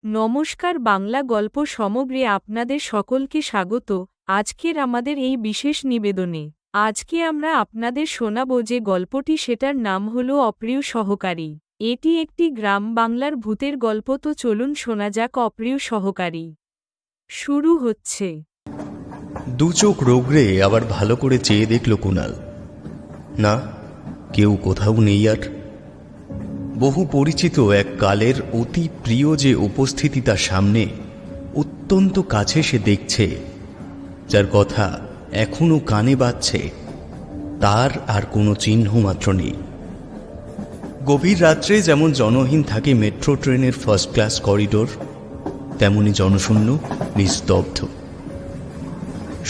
নমস্কার, বাংলা গল্প সমগ্রে আপনাদের সকলকে স্বাগত। আজকের আমাদের এই বিশেষ নিবেদনে আজকে আমরা আপনাদের শোনাব যে গল্পটি, সেটার নাম হলো অপ্রিয় সহকারী। এটি একটি গ্রাম বাংলার ভূতের গল্প। তো চলুন শোনা যাক অপ্রিয় সহকারী। শুরু হচ্ছে। দু চোখ রোগড়ে আবার ভালো করে চেয়ে দেখল কুণাল। না, কেউ কোথাও নেই। আর বহু পরিচিত এক কালের অতি প্রিয় যে উপস্থিতি তার সামনে অত্যন্ত কাছে সে দেখছে, যার কথা এখনো কানে বাজছে, তার আর কোনো চিহ্ন মাত্র নেই। গভীর রাত্রে যেমন জনহীন থাকে মেট্রো ট্রেনের ফার্স্ট ক্লাস করিডোর, তেমনি জনশূন্য, নিস্তব্ধ।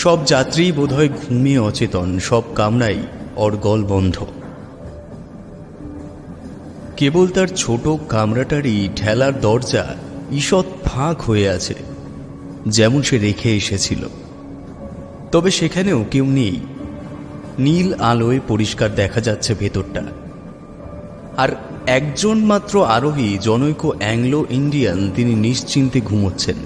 সব যাত্রী বোধহয় ঘুমে অচেতন, সব কামরাই অর্গল বন্ধ। কেবল তার ছোট কামরাটারই ঠেলার দরজা ঈষৎ ফাঁক হয়ে আছে, যেমন সে রেখে এসেছিল। তবে সেখানেও কেউ নেই। নীল আলোয় পরিষ্কার দেখা যাচ্ছে ভেতরটা। আর একজন মাত্র আরোহী, জনৈক অ্যাংলো ইন্ডিয়ান, তিনি নিশ্চিন্তে ঘুমোচ্ছেন।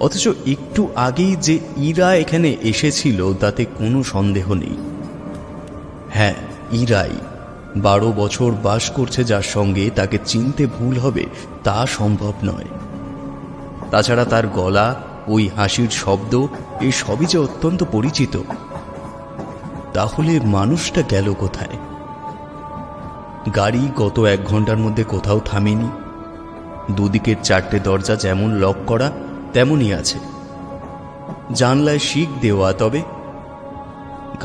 অথচ একটু আগেই যে ইরা এখানে এসেছিল তাতে কোনো সন্দেহ নেই। হ্যাঁ, ইরাই 12 বছর বাস করছে যার সঙ্গে, তাকে চিনতে ভুল হবে তা সম্ভব নয়। তাছাড়া তার গলা, ওই হাসির শব্দ, এই সবই যে অত্যন্ত পরিচিত। তাহলে মানুষটা গেল কোথায়? গাড়ি গত 1 ঘন্টার মধ্যে কোথাও থামেনি। দুদিকের 4টে দরজা যেমন লক করা তেমনই আছে, জানলায় শিক দেওয়া। তবে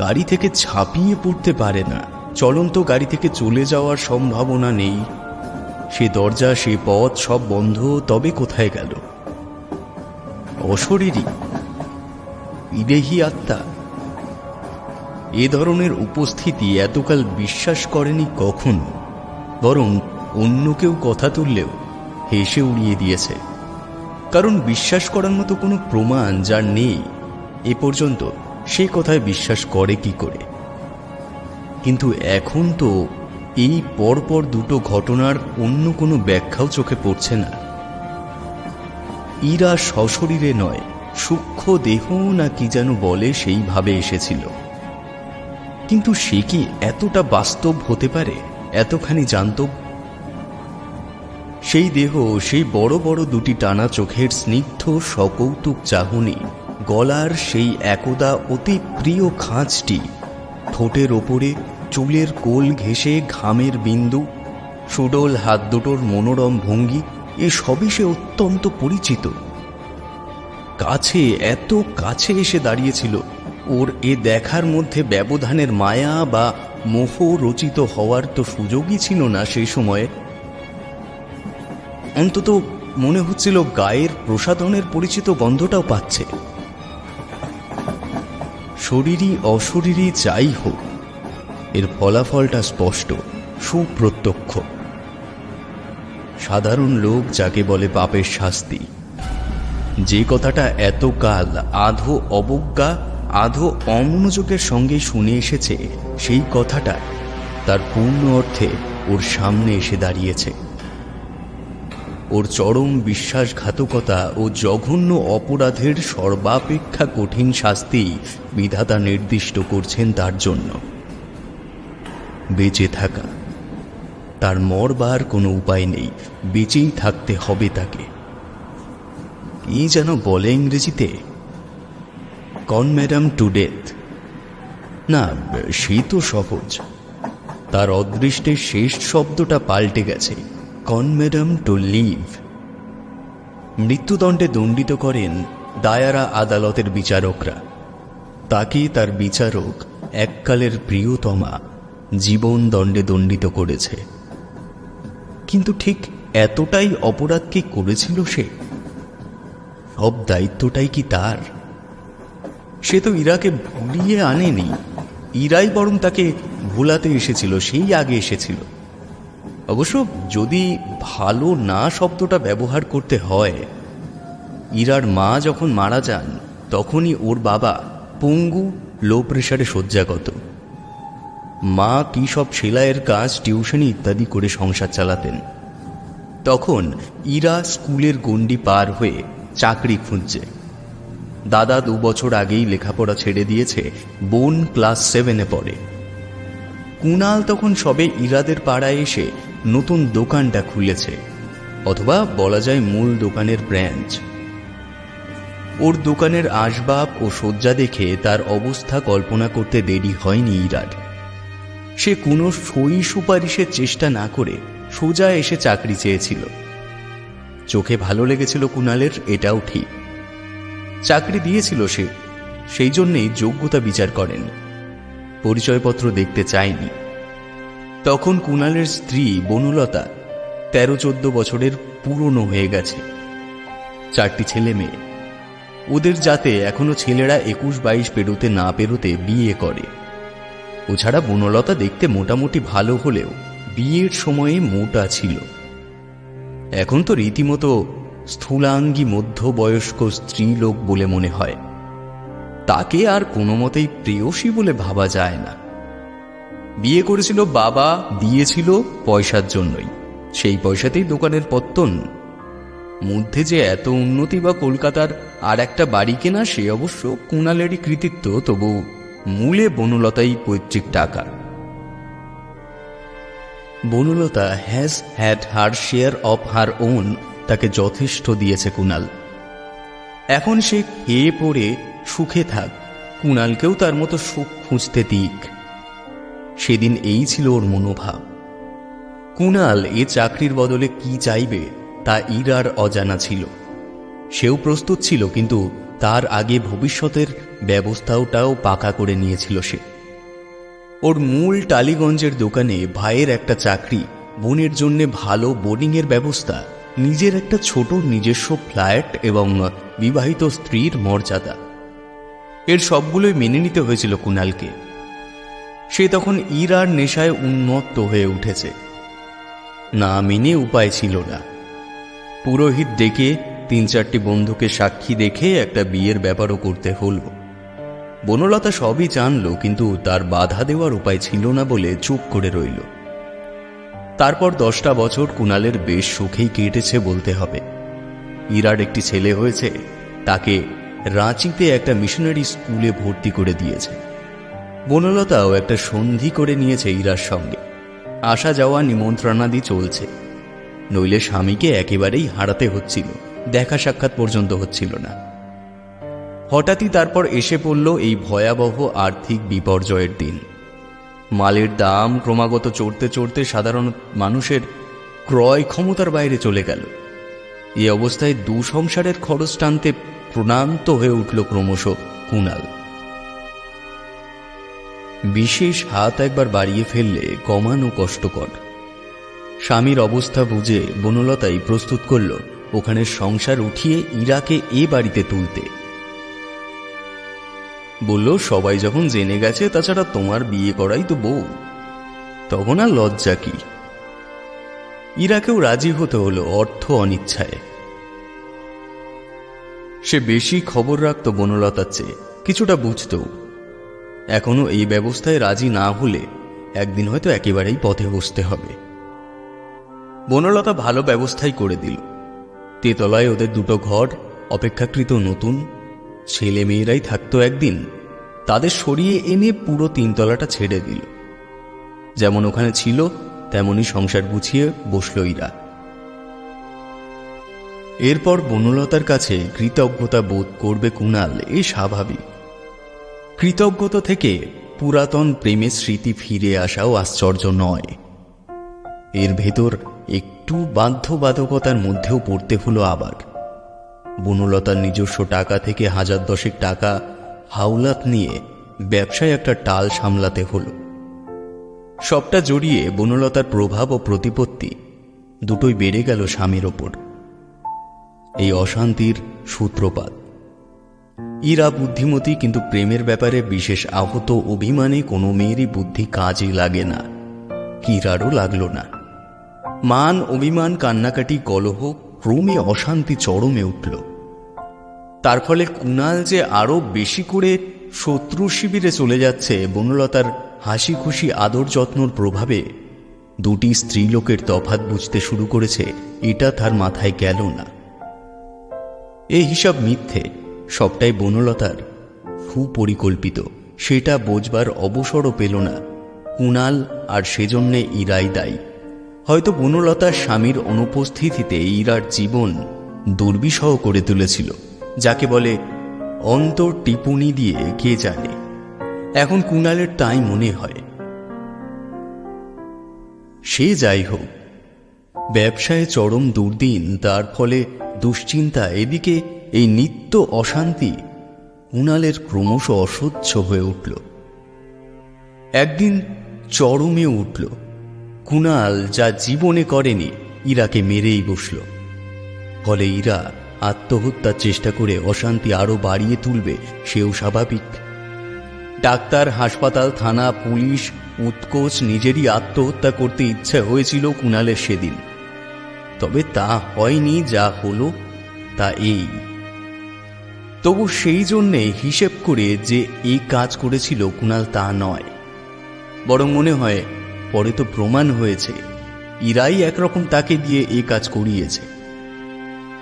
গাড়ি থেকে ঝাঁপিয়ে পড়তে পারে না, চলন্ত গাড়ি থেকে চলে যাওয়ার সম্ভাবনা নেই। সে দরজা, সে পথ সব বন্ধ। তবে কোথায় গেল? অশরীরী, বিদেহী আত্মা। এ ধরনের উপস্থিতি এতকাল বিশ্বাস করেনি কখনো, বরং অন্য কেউ কথা তুললেও হেসে উড়িয়ে দিয়েছে। কারণ বিশ্বাস করার মতো কোনো প্রমাণ যার নেই, এ পর্যন্ত সে কথায় বিশ্বাস করে কি করে? কিন্তু এখন তো এই পরপর দুটো ঘটনার অন্য কোনো ব্যাখ্যাও চোখে পড়ছে না। ইরা সশরীরে নয়, সূক্ষ্ম দেহ না কি যেন বলে, সেইভাবে এসেছিল। কিন্তু সে কি এতটা বাস্তব হতে পারে, এতখানি জান্তব? সেই দেহ, সেই বড় বড় দুটি টানা চোখের স্নিগ্ধ সকৌতুক চাহনি, গলার সেই একদা অতি প্রিয় খাঁজটি, ঠোঁটের ওপরে চুলের কোল ঘেঁষে ঘামের বিন্দু, সুডোল হাত দুটোর মনোরম ভঙ্গি, এ সবই সে অত্যন্ত পরিচিত। কাছে, এত কাছে এসে দাঁড়িয়েছিল। ওর এ দেখার মধ্যে ব্যবধানের মায়া বা মোহ রচিত হওয়ার তো সুযোগই ছিল না সেই সময়ে। অন্তত মনে হচ্ছিল গায়ের প্রসাধনের পরিচিত গন্ধটাও পাচ্ছে। শরীরী অশরীরী যাই হোক, এর ফলাফলটা স্পষ্ট, সুপ্রত্যক্ষ। সাধারণ লোক যাকে বলে পাপের শাস্তি, যে কথাটা এতকাল আধো অবজ্ঞা, আধো অমনোযোগের সঙ্গে শুনে এসেছে, সেই কথাটা তার পূর্ণ অর্থে ওর সামনে এসে দাঁড়িয়েছে। ওর চরম বিশ্বাসঘাতকতা ও জঘন্য অপরাধের সর্বাপেক্ষা কঠিন শাস্তি বিধাতা নির্দিষ্ট করছেন তার জন্য। বেঁচে থাকা, তার মরবার কোনো উপায় নেই, বেঁচেই থাকতে হবে তাকে। কি যেন বলে ইংরেজিতে, কনম্যাডাম টু ডেথ। না, সেই তো সহজ। তার অদৃষ্টের শেষ শব্দটা পাল্টে গেছে, কনম্যাডাম টু লিভ। মৃত্যুদণ্ডে দণ্ডিত করেন দায়ারা আদালতের বিচারকরা। তাকে তার বিচারক, এককালের প্রিয়তমা, জীবন দণ্ডে দণ্ডিত করেছে। কিন্তু ঠিক এতটাই অপরাধ কি করেছিল সে? সব দায়িত্বটাই কি তার? সে তো ইরাকে ভুলিয়ে আনেনি, ইরাই বরং তাকে ভুলাতে এসেছিল, সেই আগে এসেছিল। অবশ্য যদি ভালো না শব্দটা ব্যবহার করতে হয়, ইরার মা যখন মারা যান তখনই ওর বাবা পঙ্গু, লো প্রেশারে শয্যাগত। মা কি সব সেলাইয়ের কাজ, টিউশনি ইত্যাদি করে সংসার চালাতেন। তখন ইরা স্কুলের গণ্ডি পার হয়ে চাকরি খুঁজছে। দাদা 2 বছর আগেই লেখাপড়া ছেড়ে দিয়েছে, বোন ক্লাস 7-এ পড়ে। কুণাল তখন সবে ইরাদের পাড়ায় এসে নতুন দোকানটা খুলেছে, অথবা বলা যায় মূল দোকানের ব্রাঞ্চ। ওর দোকানের আসবাব ও সজ্জা দেখে তার অবস্থা কল্পনা করতে দেরি হয়নি ইরার। সে কোনো সই সুপারিশের চেষ্টা না করে সোজা এসে চাকরি চেয়েছিল। চোখে ভালো লেগেছিল কুণালের, এটাও ঠিক। চাকরি দিয়েছিল সে, সেই জন্যেই যোগ্যতা বিচার করেনি, পরিচয়পত্র দেখতে চায়নি। তখন কুণালের স্ত্রী বনলতা 13-14 বছরের পুরনো হয়ে গেছে, 4টি ছেলে মেয়ে। ওদের যাতে এখনো ছেলেরা 21-22 পেরোতে না পেরোতে বিয়ে করে। ও ছাড়া বনলতা দেখতে মোটামুটি ভালো হলেও বিয়ের সময়ে মোটা ছিল। এখন তো রীতিমতো স্থূলাঙ্গী মধ্যবয়স্ক স্ত্রীলোক বলে মনে হয়। তাকে আর কোনো মতেই প্রেয়সী বলে ভাবা যায় না। বিয়ে করেছিল বাবা, দিয়েছিল পয়সার জন্যই, সেই পয়সাতেই দোকানের পত্তন। মধ্যে যে এত উন্নতি বা কলকাতার আর একটা বাড়ি কেনা, সে অবশ্য কুণালেরই কৃতিত্ব, তবু মূলে বনলতাই পৈতৃক টাকা। Banalata has had her share of her own, তাকে যথেষ্ট দিয়েছে কুণাল। এখন সে খেয়ে পড়ে সুখে থাক, কুণালকেও তার মতো সুখ খুঁজতে দিক। সেদিন এই ছিল ওর মনোভাব। কুণাল এ চাকরির বদলে কি চাইবে তা ইরার অজানা ছিল। সেও প্রস্তুত ছিল, কিন্তু তার আগে ভবিষ্যতের ব্যবস্থাটাও পাকা করে নিয়েছিল সে। ওর মূল টালিগঞ্জের দোকানে ভাইয়ের একটা চাকরি, বোনের জন্য ভালো বোর্ডিংয়ের ব্যবস্থা, নিজের একটা ছোট নিজস্ব ফ্ল্যাট এবং বিবাহিত স্ত্রীর মর্যাদা, এর সবগুলোই মেনে নিতে হয়েছিল কুণালকে। সে তখন ইরার নেশায় উন্মত্ত হয়ে উঠেছে। না মেনে উপায় ছিল না। পুরোহিত ডেকে 3-4টি বন্ধুকে সাক্ষী দেখে একটা বিয়ের ব্যাপারও করতে হলো। বনলতা সবই জানল, কিন্তু তার বাধা দেওয়ার উপায় ছিল না বলে চুপ করে রইল। তারপর 10টা বছর কুণালের বেশ সুখেই কেটেছে বলতে হবে। ইরার একটি ছেলে হয়েছে, তাকে রাঁচিতে একটা মিশনারি স্কুলে ভর্তি করে দিয়েছে। বনলতাও একটা সন্ধি করে নিয়েছে ইরার সঙ্গে, আসা যাওয়া নিমন্ত্রণাদি চলছে। নইলে স্বামীকে একেবারেই হারাতে হচ্ছিল, দেখা সাক্ষাৎ পর্যন্ত হচ্ছিল না। হঠাৎই তারপর এসে পড়ল এই ভয়াবহ আর্থিক বিপর্যয়ের দিন। মালের দাম ক্রমাগত চড়তে চড়তে সাধারণ মানুষের ক্রয় ক্ষমতার বাইরে চলে গেল। এই অবস্থায় সংসারের খরচ টানতে প্রণান্ত হয়ে উঠল ক্রমশ কুণাল। বিশেষ হাত একবার বাড়িয়ে ফেললে কমানো কষ্টকর। স্বামীর অবস্থা বুঝে বনলতাই প্রস্তুত করল ওখানে সংসার উঠিয়ে ইরাকে এ বাড়িতে তুলতে। বলল, সবাই যখন জেনে গেছে, তাছাড়া তোমার বিয়ে করাই তো বউ, তখন আর লজ্জা কি। ইরাকেও রাজি হতে হলো অর্থ অনিচ্ছায়। সে বেশি খবর রাখত বনলতার চেয়ে, কিছুটা বুঝত। এখনো এই ব্যবস্থায় রাজি না হলে একদিন হয়তো একেবারেই পথে বসতে হবে। বনলতা ভালো ব্যবস্থাই করে দিল। তেতলায় ওদের 2টো ঘর, অপেক্ষাকৃত নতুন। ছেলে মেয়েরাই থাকতো একদিন, তাদের সরিয়ে এনে পুরো 3 তলাটা ছেড়ে দিল। যেমন ওখানে ছিল তেমনই সংসার গুছিয়ে বসল ইরা। এরপর বনলতার কাছে কৃতজ্ঞতা বোধ করবে কুণাল, এ স্বাভাবিক। কৃতজ্ঞতা থেকে পুরাতন প্রেমের স্মৃতি ফিরে আসাও আশ্চর্য নয়। এর ভেতর একটু বাধ্যবাধকতার মধ্যেও পড়তে হলো আবার। বনলতার নিজস্ব টাকা থেকে 1010 টাকা হাওলাত নিয়ে ব্যবসায় একটা টাল সামলাতে হলো। সবটা জড়িয়ে বনলতার প্রভাব ও প্রতিপত্তি দুটোই বেড়ে গেল স্বামীর ওপর। এই অশান্তির সূত্রপাত। ইরা বুদ্ধিমতী, কিন্তু প্রেমের ব্যাপারে বিশেষ আহত অভিমানে কোনো মেয়েরই বুদ্ধি কাজে লাগে না। ইরারও লাগল না। মান অভিমান, কান্নাকাটি, কলহ, ক্রমে অশান্তি চরমে উঠল। তার ফলে কুণাল যে আরো বেশি করে শত্রু শিবিরে চলে যাচ্ছে, বনলতার হাসি খুশি আদর যত্নর প্রভাবে দুটি স্ত্রীলোকের তফাৎ বুঝতে শুরু করেছে এটা তার মাথায় গেল না। এই হিসাব মিথ্যে, সবটাই বনলতার সুপরিকল্পিত, সেটা বোঝবার অবসরও পেল না কুণাল, আর সেজন্যে ইরাই দায়ী। হয়তো বনলতার স্বামীর অনুপস্থিতিতে ইরার জীবন দুর্বিষহ করে তুলেছিল, যাকে বলে অন্তর টিপুনি দিয়ে কে জানে। এখন কুণালের তাই মনে হয়। সে যাই হোক, ব্যবসায় চরম দুর্দিন, তার ফলে দুশ্চিন্তা, এদিকে এই নিত্য অশান্তি কুণালের ক্রমশ অসহ্য হয়ে উঠল। একদিন চরমে উঠল। কুণাল যা জীবনে করেনি, ইরাকে মেরেই বসল। ফলে ইরা আত্মহত্যার চেষ্টা করে অশান্তি আরো বাড়িয়ে তুলবে, সেও স্বাভাবিক। ডাক্তার, হাসপাতাল, থানা, পুলিশ, উৎকোচ, নিজেরই আত্মহত্যা করতে ইচ্ছে হয়েছিল কুণালের সেদিন। তবে তা হয়নি, যা হলো তা এই। তবু সেই জন্যে হিসেব করে যে এই কাজ করেছিল কুণাল, তা নয়। বরং মনে হয় পরে তো প্রমাণ হয়েছে ইরাই একরকম তাকে দিয়ে এই কাজ করিয়েছে।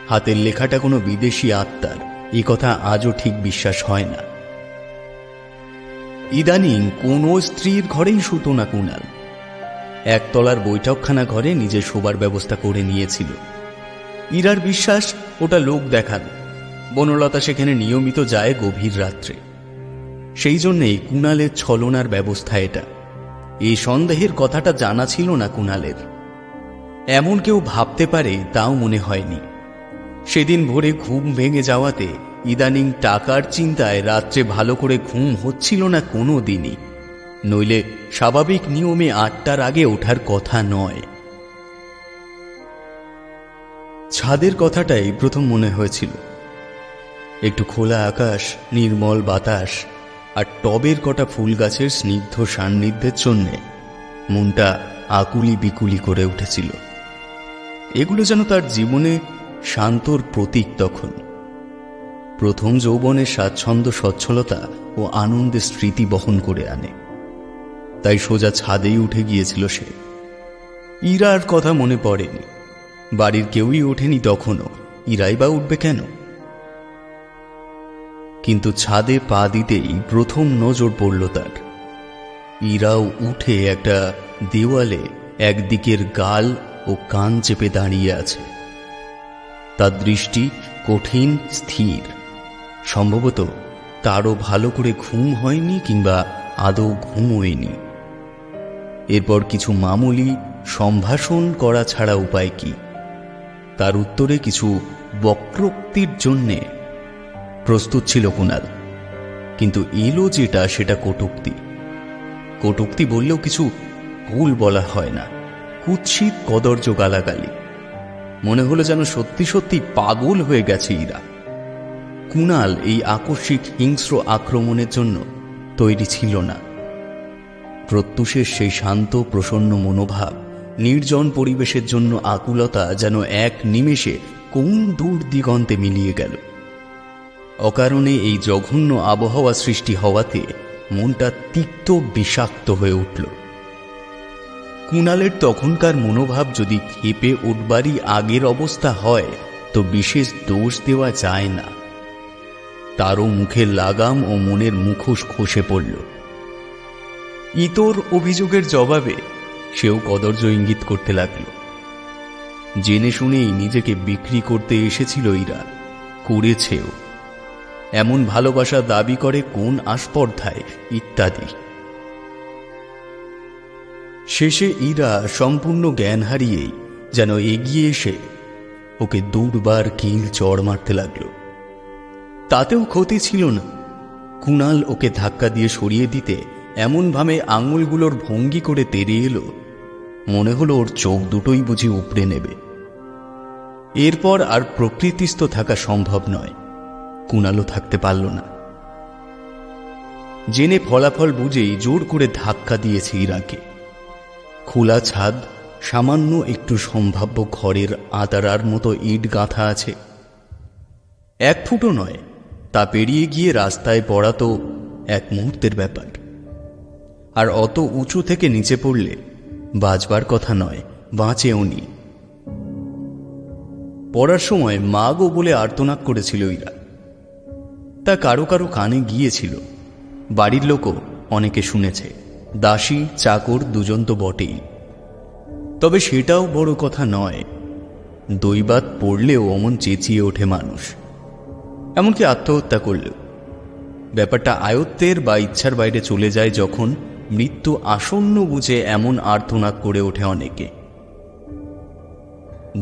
হাতের লেখাটা কোনো বিদেশি আত্মার, এ কথা আজও ঠিক বিশ্বাস হয় না। ইদানিং কোনো স্ত্রীর ঘরেই শুতো না কুণাল। একতলার বৈঠকখানা ঘরে নিজের শোবার ব্যবস্থা করে নিয়েছিল। ইরার বিশ্বাস ওটা লোক দেখানো। বনলতা সেখানে নিয়মিত যায় গভীর রাত্রে। সেই জন্যেই কুণালের ছলনার ব্যবস্থা এটা। এই সন্দেহের কথাটা জানা ছিল না কুণালের। এমন কেউ ভাবতে পারে তাও মনে হয়নি। সেদিন ভোরে ঘুম ভেঙে যাওয়াতে ইদানিং টাকার চিন্তায় রাত্রে ভালো করে ঘুম হচ্ছিল না কোনো দিনই। নইলে স্বাভাবিক নিয়মে 8টার আগে ওঠার কথা নয়। ছাদের কথাটাই প্রথম মনে হয়েছিল। একটু খোলা আকাশ, নির্মল বাতাস আর টবের কটা ফুল গাছের স্নিগ্ধ সান্নিধ্যের জন্যে মনটা আকুলি বিকুলি করে উঠেছিল। এগুলো যেন তার জীবনে শান্তর প্রতীক। তখন প্রথম যৌবনের স্বাচ্ছন্দ্য, সচ্ছলতা ও আনন্দের স্মৃতি বহন করে আনে। তাই সোজা ছাদেই উঠে গিয়েছিল সে। ইরার কথা মনে পড়েনি। বাড়ির কেউই ওঠেনি তখনও, ইরাই বা উঠবে কেন? কিন্তু ছাদে পা দিতেই প্রথম নজর পড়ল তার। ইরাও উঠে একটা দেওয়ালে একদিকের গাল ও কান চেপে দাঁড়িয়ে আছে। তার দৃষ্টি কঠিন, স্থির। সম্ভবত তারও ভালো করে ঘুম হয়নি, কিংবা আদৌ ঘুমোয়নি। এরপর কিছু মামুলি সম্ভাষণ করা ছাড়া উপায় কি? তার উত্তরে কিছু বক্রোক্তির জন্যে প্রস্তুত ছিল কুণাল। কিন্তু এলো যেটা, সেটা কটূক্তি। কটূক্তি বললেও কিছু ভুল বলা হয় না, কুৎসিত কদর্য গালাগালি। মনে হলো যেন সত্যি সত্যি পাগল হয়ে গেছে ইরা। কুণাল এই আকস্মিক হিংস্র আক্রমণের জন্য তৈরি ছিল না। প্রত্যুষের সেই শান্ত প্রসন্ন মনোভাব, নির্জন পরিবেশের জন্য আকুলতা যেন এক নিমেষে কোন দূর দিগন্তে মিলিয়ে গেল। অকারণে এই জঘন্য আবহাওয়া সৃষ্টি হওয়াতে মনটা তিক্ত, বিষাক্ত হয়ে উঠল। কুণালের তখনকার মনোভাব যদি ক্ষেপে উঠবারই আগের অবস্থা হয়, তো বিশেষ দোষ দেওয়া যায় না। তারও মুখের লাগাম ও মনের মুখোশ খসে পড়ল। ইতর অভিযোগের জবাবে সেও কদর্য ইঙ্গিত করতে লাগল। জেনে শুনেই নিজেকে বিক্রি করতে এসেছিল ইরা, করেছেও। এমন ভালোবাসা দাবি করে কোন আস্পর্ধায়, ইত্যাদি। শেষে ইরা সম্পূর্ণ জ্ঞান হারিয়েই যেন এগিয়ে এসে ওকে দুবার কিল চড় মারতে লাগল। তাতেও ক্ষতি ছিল না। কুণাল ওকে ধাক্কা দিয়ে সরিয়ে দিতে এমনভাবে আঙুলগুলোর ভঙ্গি করে তেড়ে এলো, মনে হলো ওর চোখ দুটোই বুঝি উপড়ে নেবে। এরপর আর প্রকৃতিস্থ থাকা সম্ভব নয়। কুণালও থাকতে পারল না। জেনে ফলাফল বুঝেই জোর করে ধাক্কা দিয়েছে ইরাকে। খোলা ছাদ, সামান্য একটু সম্ভাব্য ঘরের আতারার মতো ইট গাঁথা আছে। 1 ফুটও নয়, তা পেরিয়ে গিয়ে রাস্তায় পড়া তো এক মুহূর্তের ব্যাপার। আর অত উঁচু থেকে নিচে পড়লে বাঁচবার কথা নয়, বাঁচেও নি। পড়ার সময় মা গো বলে আর্তনাদ করেছিল ইরা। তা কারো কারো কানে গিয়েছিল, বাড়ির লোকও অনেকে শুনেছে, দাসী চাকর দুজন তো বটেই। তবে সেটাও বড় কথা নয়, দৈবাত পড়লেও অমন চেঁচিয়ে ওঠে মানুষ, এমনকি আত্মহত্যা করলেও। ব্যাপারটা আয়ত্তের বা ইচ্ছার বাইরে চলে যায় যখন মৃত্যু আসন্ন বুঝে এমন আর্তনাদ করে ওঠে অনেকে।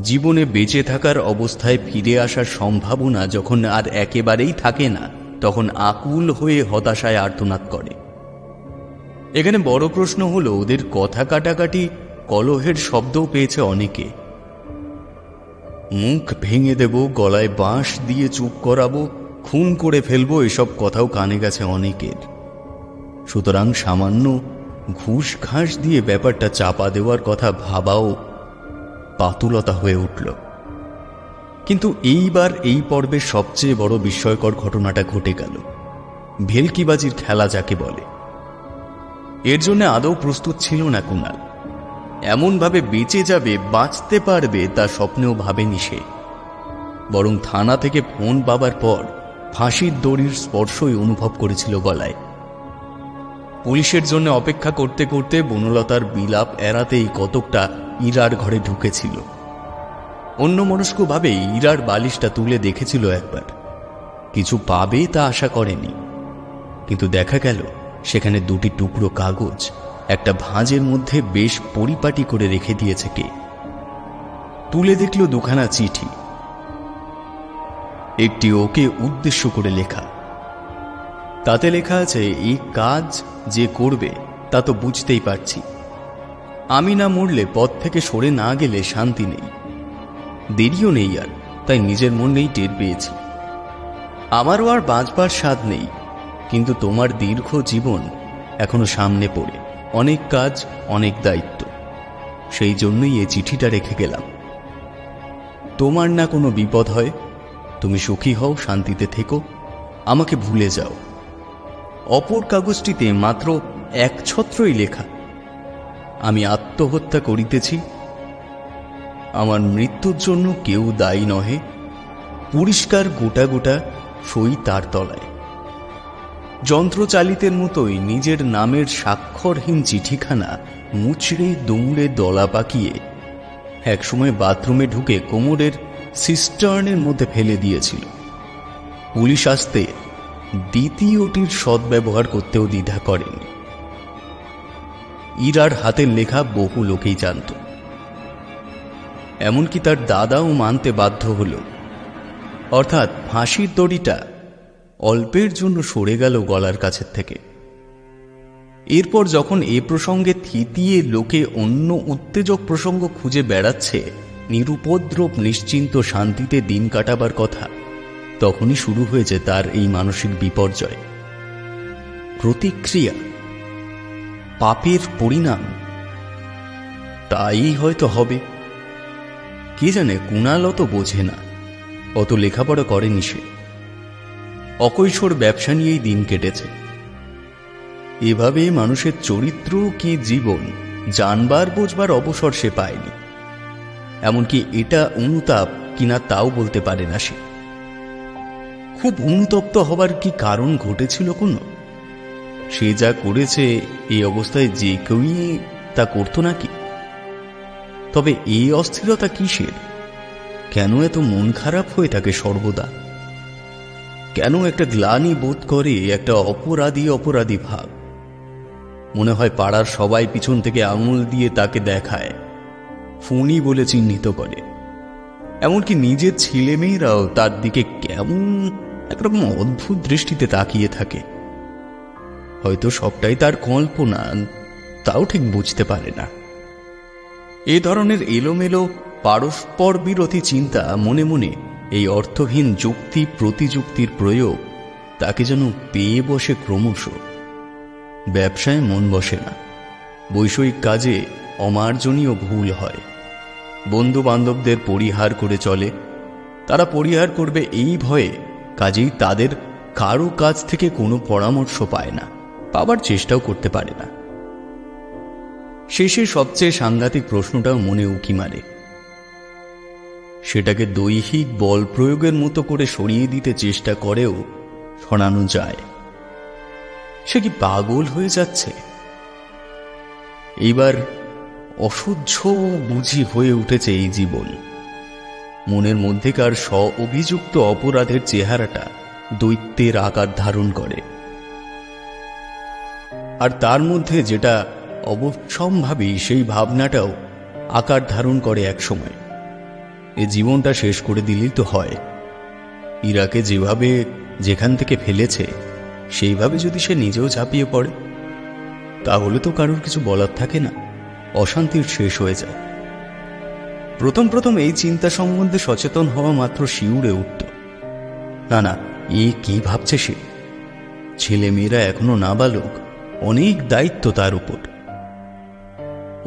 জীবনে বেঁচে থাকার অবস্থায় ফিরে আসার সম্ভাবনা যখন আর একেবারেই থাকে না, তখন আকুল হয়ে হতাশায় আর্তনাদ করে। এখানে বড় প্রশ্ন হলো, ওদের কথা কাটাকাটি কলহের শব্দও পেয়েছে অনেকে। মুখ ভেঙে দেব, গলায় বাঁশ দিয়ে চুপ করাবো, খুন করে ফেলবো, এসব কথাও কানে গেছে অনেকের। সুতরাং সামান্য ঘুষ ঘাস দিয়ে ব্যাপারটা চাপা দেওয়ার কথা ভাবাও পাতুলতা হয়ে উঠল। কিন্তু এইবার এই পর্বের সবচেয়ে বড় বিস্ময়কর ঘটনাটা ঘটে গেল। ভেলকিবাজির খেলা যাকে বলে, এর জন্য আদৌ প্রস্তুত ছিল না কুণাল। এমনভাবে বেঁচে যাবে, বাঁচতে পারবে, তা স্বপ্নেও ভাবেনি সে। বরং থানা থেকে ফোন পাবার পর ফাঁসির দড়ির স্পর্শই অনুভব করেছিল গলায়। পুলিশের জন্য অপেক্ষা করতে করতে বনলতার বিলাপ এড়াতেই কতকটা ইরার ঘরে ঢুকেছিল। অন্যমনস্কভাবে ইরার বালিশটা তুলে দেখেছিল একবার, কিছু পাবে তা আশা করেনি। কিন্তু দেখা গেল সেখানে দুটি টুকরো কাগজ একটা ভাঁজের মধ্যে বেশ পরিপাটি করে রেখে দিয়েছে কে। তুলে দেখল দুখানা চিঠি, একটি ওকে উদ্দেশ্য করে লেখা। তাতে লেখা আছে, এই কাজ যে করবে তা তো বুঝতেই পারছি, আমি না মরলে, পথ থেকে সরে না গেলে শান্তি নেই, দেরিও নেই আর, তাই নিজের মনেই টের পেয়েছি। আমারও আর বাঁচবার স্বাদ নেই, কিন্তু তোমার দীর্ঘ জীবন এখনো সামনে পড়ে, অনেক কাজ, অনেক দায়িত্ব, সেই জন্যই এই চিঠিটা রেখে গেলাম। তোমার না কোনো বিপদ হয়, তুমি সুখী হও, শান্তিতে থেকো, আমাকে ভুলে যাও। অপর কাগজটিতে মাত্র এক ছত্রই লেখা, আমি আত্মহত্যা করিতেছি, আমার মৃত্যুর জন্য কেউ দায়ী নহে, পরিষ্কার গোটা গোটা সই তার তলায়। যন্ত্রচালিতের মতোই নিজের নামের স্বাক্ষরহীন চিঠিখানা মুচড়ে দুমড়ে দলা পাকিয়ে একসময় বাথরুমে ঢুকে কোমরের সিস্টার্নের মধ্যে ফেলে দিয়েছিল। পুলিশ আসতে দ্বিতীয়টির সদ্ব্যবহার করতেও দ্বিধা করেনি। ইরার হাতের লেখা বহু লোকেই জানত, এমনকি তার দাদাও মানতে বাধ্য হল। অর্থাৎ ফাঁসির দড়িটা অল্পের জন্য সরে গেল গলার কাছের থেকে। এরপর যখন এ প্রসঙ্গে থিতিয়ে লোকে অন্য উত্তেজক প্রসঙ্গ খুঁজে বেড়াচ্ছে, নিরুপদ্রব নিশ্চিন্ত শান্তিতে দিন কাটাবার কথা, তখনই শুরু হয়েছে তার এই মানসিক বিপর্যয়। প্রতিক্রিয়া, পাপের পরিণাম, তাই হয়তো হবে। কে জানে, কুণাল অত বোঝে না, অত লেখাপড়া করেনি সে। অকৈশোর ব্যবসা নিয়েই দিন কেটেছে। এভাবে মানুষের চরিত্র কি জীবন জানবার বোঝবার অবসর সে পায়নি। এমনকি এটা অনুতাপ কিনা তাও বলতে পারে না সে। খুব অনুতপ্ত হবার কি কারণ ঘটেছিল কোনো? সে যা করেছে এই অবস্থায় যে কেউই তা করতো নাকি? তবে এই অস্থিরতা কিসের? কেন এত মন খারাপ হয়ে থাকে সর্বদা? কেন একটা গ্লানি বোধ করে, একটা অপরাধী অপরাধী ভাব? মনে হয় পাড়ার সবাই পিছন থেকে আঙুল দিয়ে তাকে দেখায়, ফোনই বলে চিহ্নিত করে। এমনকি নিজের ছেলেমেয়েরাও তার দিকে কেমন একরকম অদ্ভুত দৃষ্টিতে তাকিয়ে থাকে। হয়তো সবটাই তার কল্পনা, তাও ঠিক বুঝতে পারে না। এ ধরনের এলোমেলো পারস্পর বিরোধী চিন্তা মনে মনে, এই অর্থহীন যুক্তি প্রতিযুক্তির প্রয়োগ তাকে যেন পেয়ে বসে ক্রমশ। ব্যবসায় মন বসে না, বৈষয়িক কাজে অমার্জনীয় ভুল হয়, বন্ধু বান্ধবদের পরিহার করে চলে। তারা পরিহার করবে এই ভয়ে, কাজেই তাদের কারো কাছ থেকে কোনো পরামর্শ পায় না, পাবার চেষ্টাও করতে পারে না। শেষে সবচেয়ে সাংঘাতিক প্রশ্নটাও মনে উকি মারে। সেটাকে দৈহিক বল প্রয়োগের মতো করে সরিয়ে দিতে চেষ্টা করেও সরানো যায়। সে কি পাগল হয়ে যাচ্ছে? এইবার অসহ্য বুঝি হয়ে উঠেছে এই জীবন। মনের মধ্যেকার স্ব অভিযুক্ত অপরাধের চেহারাটা দৈত্যের আকার ধারণ করে, আর তার মধ্যে যেটা অবশ্যম্ভাবী সেই ভাবনাটাও আকার ধারণ করে একসময়। এ জীবনটা শেষ করে দিলেই তো হয়। ইরাকে যেভাবে যেখান থেকে ফেলেছে সেইভাবে যদি সে নিজেও ঝাঁপিয়ে পড়ে, তাহলে তো কারোর কিছু বলার থাকে না, অশান্তির শেষ হয়ে যায়। প্রথম প্রথম এই চিন্তা সম্বন্ধে সচেতন হওয়া মাত্র শিউরে উঠত। না না, এ কি ভাবছে সে? ছেলে মেয়েরা এখনো নাবালক, অনেক দায়িত্ব তার উপর।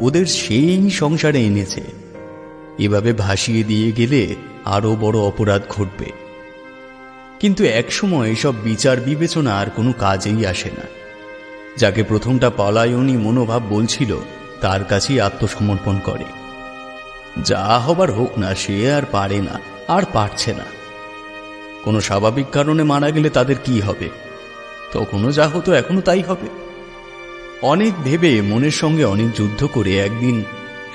ওদের সেই সংসারে এনেছে, এভাবে ভাসিয়ে দিয়ে গেলে আরো বড় অপরাধ ঘটবে। কিন্তু একসময় এসব বিচার বিবেচনা আর কোনো কাজেই আসে না। যাকে প্রথমটা পলায়নী মনোভাব বলছিল, তার কাছেই আত্মসমর্পণ করে। যা হবার হোক না, সে আর পারে না, আর পারছে না। কোনো স্বাভাবিক কারণে মারা গেলে তাদের কি হবে? তখনও যা হতো এখনো তাই হবে। অনেক ভেবে মনের সঙ্গে অনেক যুদ্ধ করে একদিন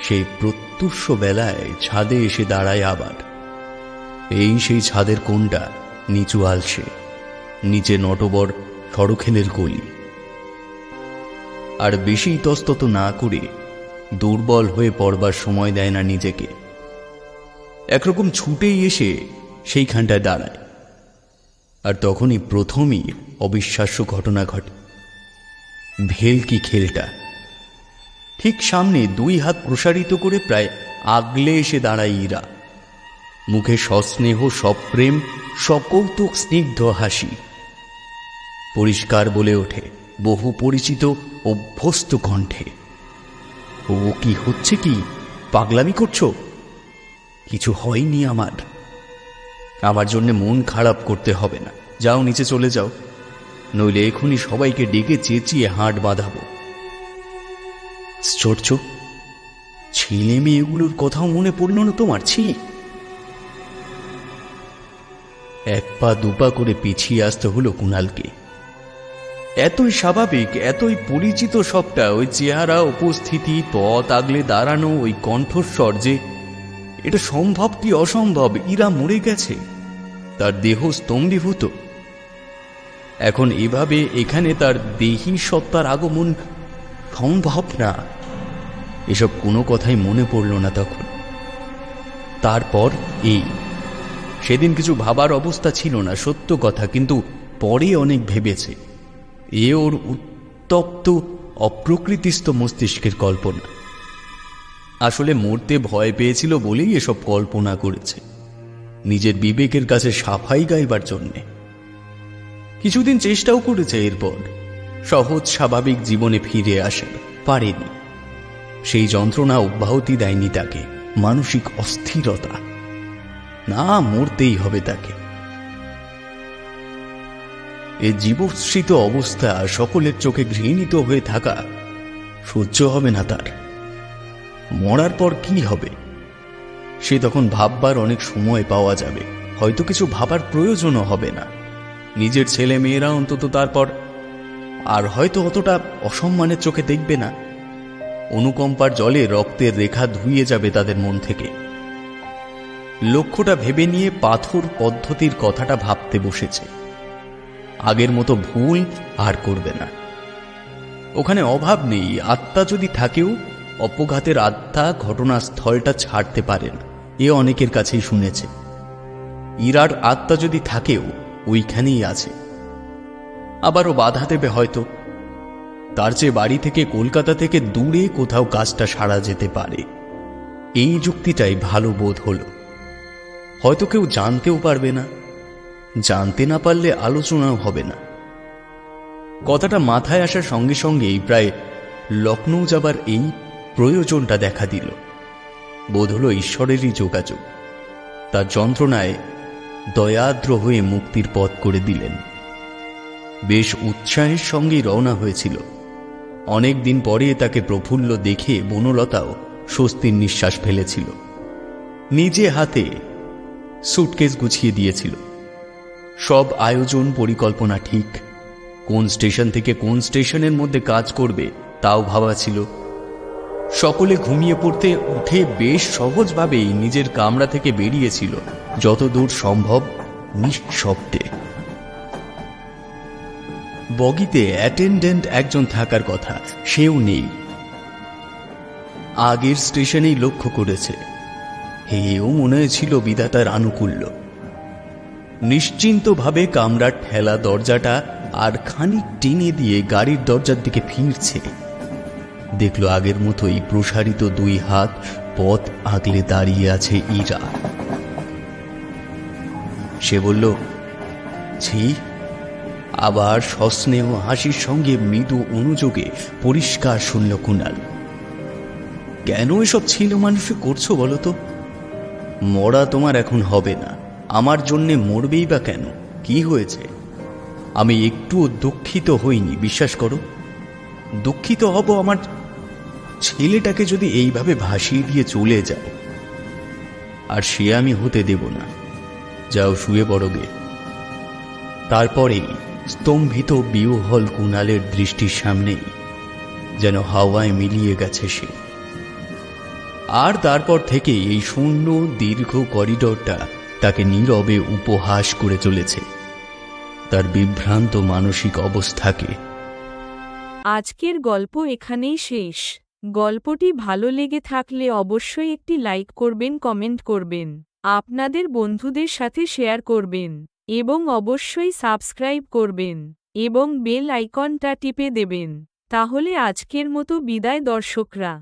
সেই প্রত্যুষ বেলায় ছাদে এসে দাঁড়ায় আবার। এই সেই ছাদের কোণটা নিচু আলসে, নিচে নটবর সড়খেলের গলি। আর বেশি ইতস্তত না করে দুর্বল হয়ে পড়বার সময় দেয় না নিজেকে। একরকম ছুটেই এসে সেইখানটায় দাঁড়ায়। আর তখনই প্রথমই অবিশ্বাস্য ঘটনা ঘটে। ভেলকি খেলটা ঠিক সামনে 2 হাত প্রসারিত করে প্রায় আগলে এসে দাঁড়ায় ইরা। মুখে সস্নেহ, সপ্রেম, সকৌতুক স্নিগ্ধ হাসি। পরিষ্কার বলে ওঠে বহু পরিচিত অভ্যস্ত কণ্ঠে, ও কি হচ্ছে? কি পাগলামি করছো? কিছু হয়নি আমার জন্য মন খারাপ করতে হবে না। যাও, নিচে চলে যাও, নইলে এখনই সবাইকে ডেকে চেঁচিয়ে হাট বাঁধাবো। আশ্চর্য, ছেলে মেয়েগুলোর কথাও মনে পড়ল না তোমার? ছি! 1 পা 2 পা করে পিছিয়ে আসতে হলো কুণালকে। এতই স্বাভাবিক, এতই পরিচিত সবটা, ওই চেহারা, উপস্থিতি, পথ আগলে দাঁড়ানো, ওই কণ্ঠস্বর, যে এটা সম্ভব কি অসম্ভব? ইরা মরে গেছে, তার দেহ স্তম্ভীভূত। এখন এভাবে এখানে তার দেহী সত্তার আগমন সম্ভব না। এসব কোনো কথাই মনে পড়ল না তখন। তারপর সেদিন কিছু ভাবার অবস্থা ছিল না, সত্য কথা, কিন্তু পরে অনেক ভেবেছে। এ ওর উত্তপ্ত অপ্রকৃতিস্থ মস্তিষ্কের কল্পনা। আসলে মরতে ভয় পেয়েছিল বলেই এসব কল্পনা করেছে, নিজের বিবেকের কাছে সাফাই গাইবার জন্যে। কিছুদিন চেষ্টাও করেছে, এরপর সহজ স্বাভাবিক জীবনে ফিরে আসে, পারেনি। সেই যন্ত্রণা অব্যাহতি দেয়নি তাকে, মানসিক অস্থিরতা। না, মরতেই হবে তাকে। এ জীবশ্রিত অবস্থা, সকলের চোখে ঘৃণিত হয়ে থাকা সহ্য হবে না তার। মরার পর কি হবে সে তখন ভাববার অনেক সময় পাওয়া যাবে। হয়তো কিছু ভাবার প্রয়োজনও হবে না। নিজের ছেলে মেয়েরা অন্তত তারপর আর হয়তো অতটা অসম্মানের চোখে দেখবে না। অনুকম্পার জলে রক্তের রেখা ধুয়ে যাবে তাদের মন থেকে। লক্ষ্যটা ভেবে নিয়ে পাথর পদ্ধতির কথাটা ভাবতে বসেছে। আগের মতো ভুল আর করবে না। ওখানে অভাব নেই। আত্মা যদি থাকেও অপঘাতের আত্মা ঘটনাস্থলটা ছাড়তে পারে না, এ অনেকের কাছেই শুনেছে। ইরার আত্মা যদি থাকেও ওইখানেই আছে। আবারও বাধা দেবে হয়তো। তার চেয়ে বাড়ি থেকে, কলকাতা থেকে দূরে কোথাও কাজটা সারা যেতে পারে। এই যুক্তিটাই ভালো বোধ হলো। হয়তো কেউ জানতেও পারবে না, জানতে না পারলে আলোচনাও হবে না। কথাটা মাথায় আসার সঙ্গে সঙ্গেই প্রায় লখনৌ যাবার এই প্রয়োজনটা দেখা দিল। বোধ হলো ঈশ্বরেরই যোগাযোগ। তার যন্ত্রণায় দয়াদ্র হয়ে মুক্তির পথ করে দিলেন। বেশ উৎসাহের সঙ্গেই রওনা হয়েছিল। অনেক দিন পরে তাকে প্রফুল্ল দেখে বনলতাও স্বস্তির নিঃশ্বাস ফেলেছিল। নিজে হাতে সুটকেস গুছিয়ে দিয়েছিল। সব আয়োজন পরিকল্পনা ঠিক। কোন স্টেশন থেকে কোন স্টেশনের মধ্যে কাজ করবে তাও ভাবা ছিল। সকলে ঘুমিয়ে পড়তে উঠে বেশ সহজভাবেই নিজের কামরা থেকে বেরিয়েছিল, যতদূর সম্ভব নিঃশব্দে। বগিতে অ্যাটেন্ডেন্ট একজন থাকার কথা, সেও নেই। আগের স্টেশনেই লক্ষ্য করেছে। এও মনে হয়েছিল বিধাতার আনুকূল্য। নিশ্চিন্তভাবে কামরার ঠেলা দরজাটা আর খানিক টেনে দিয়ে গাড়ির দরজার দিকে ফিরছে। দেখল আগের মতোই প্রসারিত দুই হাত পথ আগলে দাঁড়িয়ে আছে ইরা। সে বলল, ছি। আবার সস্নেহ হাসির সঙ্গে মৃদু অনুযোগে পরিষ্কার শুনল কুণাল, কেন এসব ছিল মানুষে করছো বলো তো? মরা তোমার এখন হবে না, আমার জন্যে মরবেই বা কেন? কি হয়েছে? আমি একটুও দুঃখিত হইনি, বিশ্বাস করো। দুঃখিত হব আমার ছেলেটাকে যদি এইভাবে ভাসিয়ে দিয়ে চলে যাও, আর সে আমি হতে দেব না। যাও শুয়ে পড়ো গে। তারপরেই স্তম্ভিত বিহ্বল কুণালের দৃষ্টির সামনেই যেন হাওয়ায় মিলিয়ে গেছে সে। আর তারপর থেকে এই শূন্য দীর্ঘ করিডোরটা তাকে নীরবে উপহাস করে চলেছে, তার বিভ্রান্ত মানসিক অবস্থাকে। আজকের গল্প এখানেই শেষ। গল্পটি ভালো লেগে থাকলে অবশ্যই একটি লাইক করবেন, কমেন্ট করবেন, আপনাদের বন্ধুদের সাথে শেয়ার করবেন এবং অবশ্যই সাবস্ক্রাইব করবেন এবং বেল আইকনটা টিপে দেবেন। তাহলে আজকের মতো বিদায় দর্শকরা।